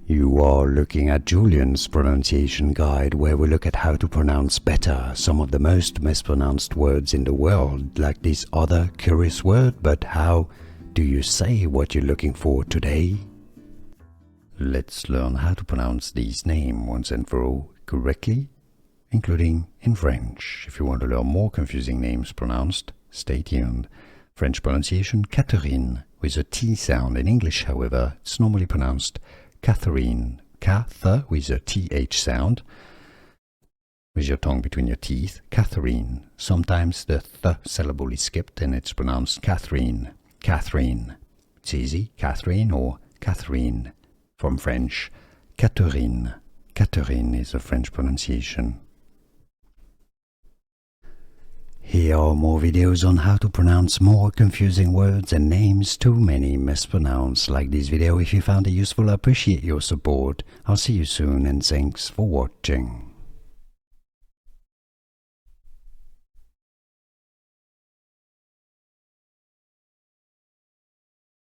You are looking at Julian's pronunciation guide, where we look at how to pronounce better some of the most mispronounced words in the world, like this other curious word. But how do you say what you're looking for today? Let's learn how to pronounce these names once and for all correctly, including in French. If you want to learn more confusing names pronounced, stay tuned. French pronunciation, Catherine, with a T sound. In English, however, it's normally pronounced Catherine, Th with a TH sound, with your tongue between your teeth, Catherine. Sometimes the th syllable is skipped and it's pronounced Catherine, Catherine. It's easy, Catherine or Catherine. From French, Catherine. Catherine is a French pronunciation. Here are more videos on how to pronounce more confusing words and names too many mispronounced. Like this video if you found it useful. I appreciate your support. I'll see you soon and thanks for watching.